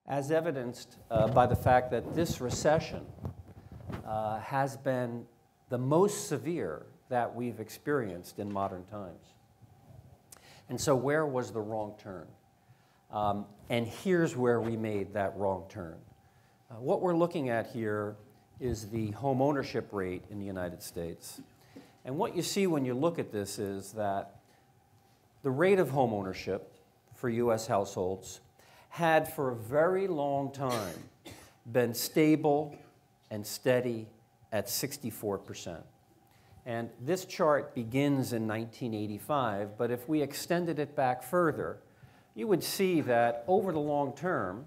as evidenced by the fact that this recession has been the most severe that we've experienced in modern times. And so where was the wrong turn? And here's where we made that wrong turn. What we're looking at here is the home ownership rate in the United States. And what you see when you look at this is that the rate of home ownership for U.S. households had for a very long time been stable and steady at 64%. And this chart begins in 1985, but if we extended it back further, you would see that over the long term,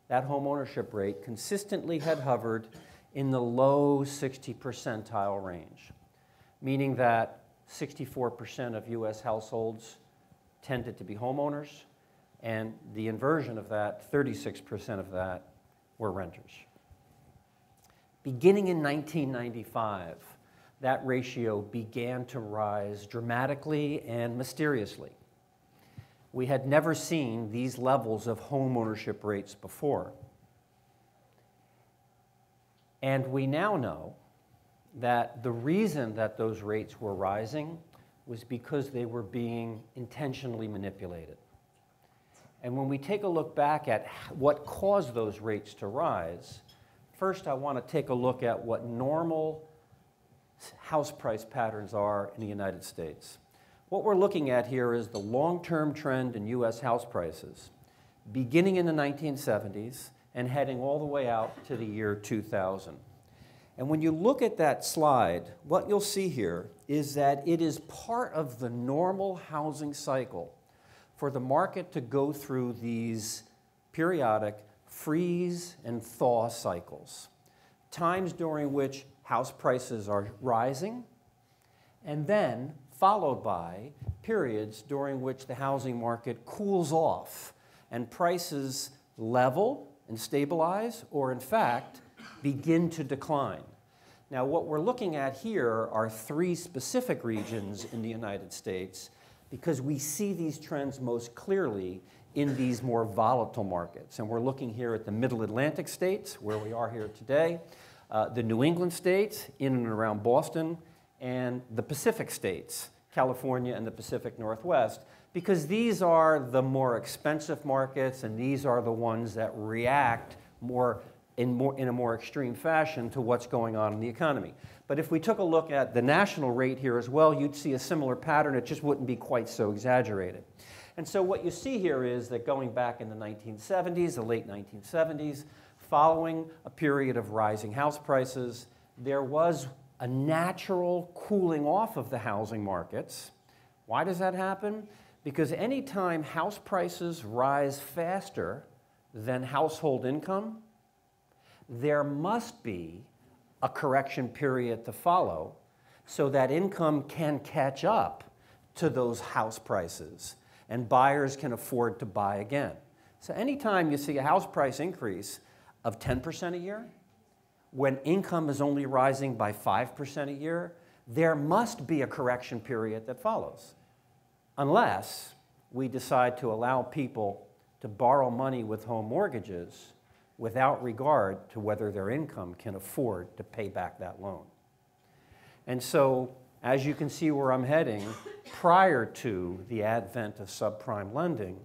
that home ownership rate consistently had hovered in the low 60 percentile range, meaning that 64% of U.S. households tended to be homeowners, and the inversion of that, 36% of that, were renters. Beginning in 1995, that ratio began to rise dramatically and mysteriously. We had never seen these levels of home ownership rates before. And we now know that the reason that those rates were rising was because they were being intentionally manipulated. And when we take a look back at what caused those rates to rise, first I want to take a look at what normal house price patterns are in the United States. What we're looking at here is the long-term trend in U.S. house prices, beginning in the 1970s and heading all the way out to the year 2000. And when you look at that slide, what you'll see here is that it is part of the normal housing cycle for the market to go through these periodic freeze and thaw cycles, times during which house prices are rising, and then followed by periods during which the housing market cools off and prices level and stabilize, or in fact, begin to decline. Now, what we're looking at here are three specific regions in the United States because we see these trends most clearly in these more volatile markets. And we're looking here at the Middle Atlantic states, where we are here today, the New England states, in and around Boston, and the Pacific states, California and the Pacific Northwest, because these are the more expensive markets and these are the ones that react in a more extreme fashion to what's going on in the economy. But if we took a look at the national rate here as well, you'd see a similar pattern. It just wouldn't be quite so exaggerated. And so what you see here is that going back in the 1970s, the late 1970s, following a period of rising house prices, there was a natural cooling off of the housing markets. Why does that happen? Because anytime house prices rise faster than household income, there must be a correction period to follow so that income can catch up to those house prices and buyers can afford to buy again. So anytime you see a house price increase of 10% a year, when income is only rising by 5% a year, there must be a correction period that follows, unless we decide to allow people to borrow money with home mortgages without regard to whether their income can afford to pay back that loan. And so, as you can see where I'm heading, prior to the advent of subprime lending,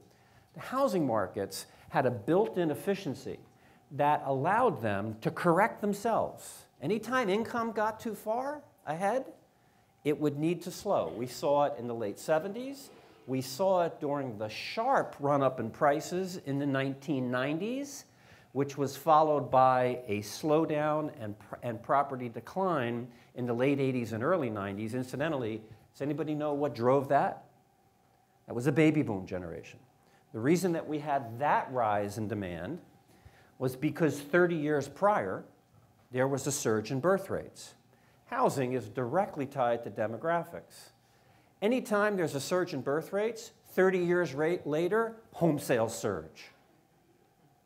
the housing markets had a built-in efficiency that allowed them to correct themselves. Anytime income got too far ahead, it would need to slow. We saw it in the late 70s. We saw it during the sharp run-up in prices in the 1990s, which was followed by a slowdown and property decline in the late 80s and early 90s. Incidentally, does anybody know what drove that? That was a baby boom generation. The reason that we had that rise in demand was because 30 years prior, there was a surge in birth rates. Housing is directly tied to demographics. Anytime there's a surge in birth rates, 30 years later, home sales surge.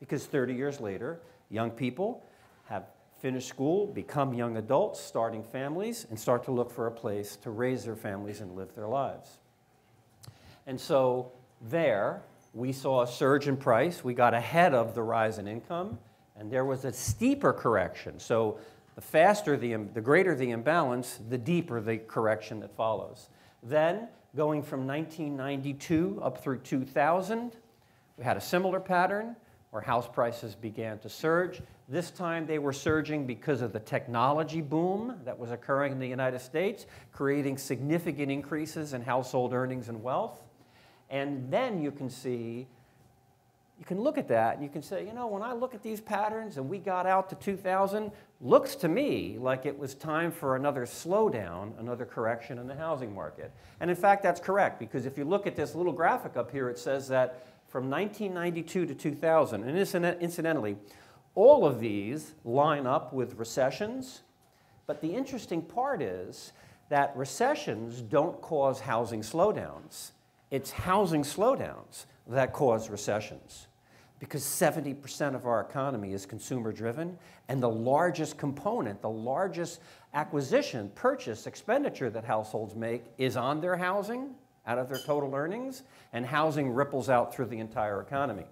Because 30 years later, young people have finished school, become young adults, starting families, and start to look for a place to raise their families and live their lives. And so there, we saw a surge in price. We got ahead of the rise in income, and there was a steeper correction. So the greater the imbalance, the deeper the correction that follows. Then, going from 1992 up through 2000, we had a similar pattern where house prices began to surge. This time they were surging because of the technology boom that was occurring in the United States, creating significant increases in household earnings and wealth. And then you can see, you can look at that and you can say, you know, when I look at these patterns and we got out to 2000, looks to me like it was time for another slowdown, another correction in the housing market. And in fact, that's correct, because if you look at this little graphic up here, it says that from 1992 to 2000, and incidentally, all of these line up with recessions, but the interesting part is that recessions don't cause housing slowdowns. It's housing slowdowns that cause recessions, because 70% of our economy is consumer-driven, and the largest component, the largest acquisition, purchase, expenditure that households make is on their housing, out of their total earnings, and housing ripples out through the entire economy.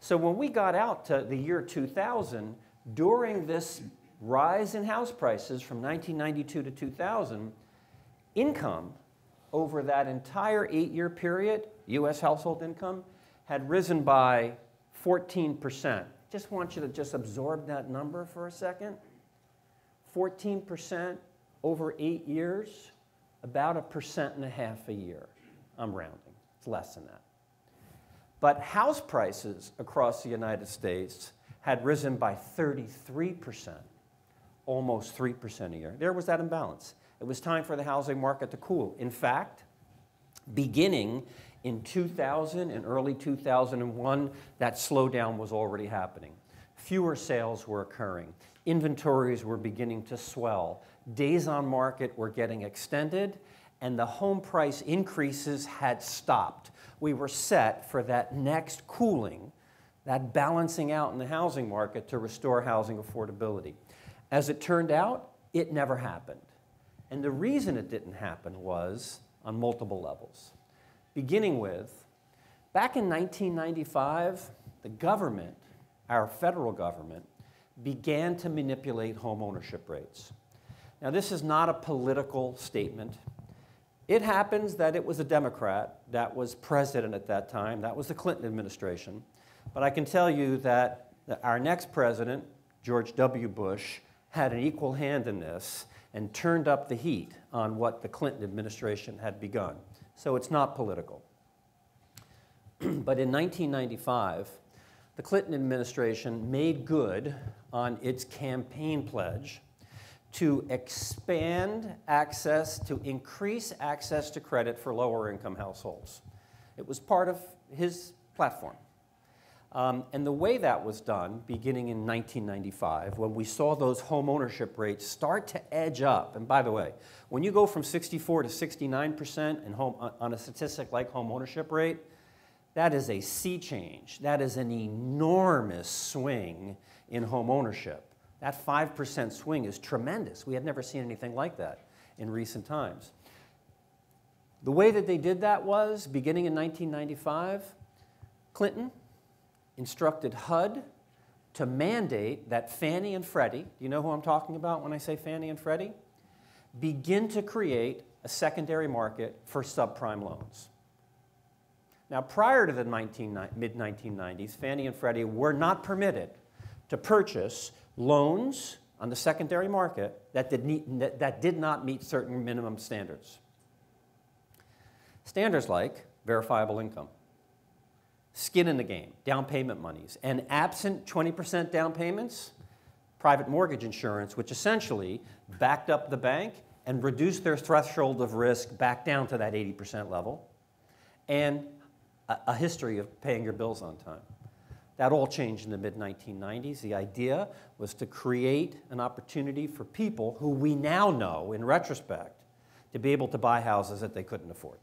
So when we got out to the year 2000, during this rise in house prices from 1992 to 2000, income over that entire 8-year period, U.S. household income, had risen by 14%. Just want you to just absorb that number for a second. 14% over 8 years, about 1.5% a year. I'm rounding, it's less than that. But house prices across the United States had risen by 33%, almost 3% a year. There was that imbalance. It was time for the housing market to cool. In fact, beginning in 2000 and early 2001, that slowdown was already happening. Fewer sales were occurring. Inventories were beginning to swell. Days on market were getting extended, and the home price increases had stopped. We were set for that next cooling, that balancing out in the housing market to restore housing affordability. As it turned out, it never happened. And the reason it didn't happen was on multiple levels. Beginning with, back in 1995, the government, our federal government, began to manipulate home ownership rates. Now, this is not a political statement. It happens that it was a Democrat that was president at that time. That was the Clinton administration. But I can tell you that our next president, George W. Bush, had an equal hand in this and turned up the heat on what the Clinton administration had begun. So it's not political. But in 1995, the Clinton administration made good on its campaign pledge to expand access, to increase access to credit for lower income households. It was part of his platform. And the way that was done, beginning in 1995, when we saw those home ownership rates start to edge up, and by the way, when you go from 64 to 69% in on a statistic like home ownership rate, that is a sea change. That is an enormous swing in home ownership. That 5% swing is tremendous. We had never seen anything like that in recent times. The way that they did that was, beginning in 1995, Clinton instructed HUD to mandate that Fannie and Freddie, do you know who I'm talking about when I say Fannie and Freddie? Begin to create a secondary market for subprime loans. Now, prior to the mid-1990s, Fannie and Freddie were not permitted to purchase loans on the secondary market that did not meet certain minimum standards. Standards like verifiable income, skin in the game, down payment monies, and absent 20% down payments, private mortgage insurance, which essentially backed up the bank and reduced their threshold of risk back down to that 80% level, and a history of paying your bills on time. That all changed in the mid-1990s. The idea was to create an opportunity for people who we now know, in retrospect, to be able to buy houses that they couldn't afford,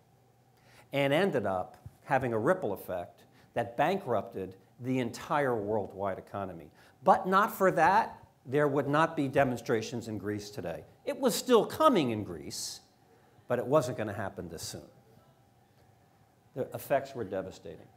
and ended up having a ripple effect that bankrupted the entire worldwide economy. But not for that, there would not be demonstrations in Greece today. It was still coming in Greece, but it wasn't going to happen this soon. The effects were devastating.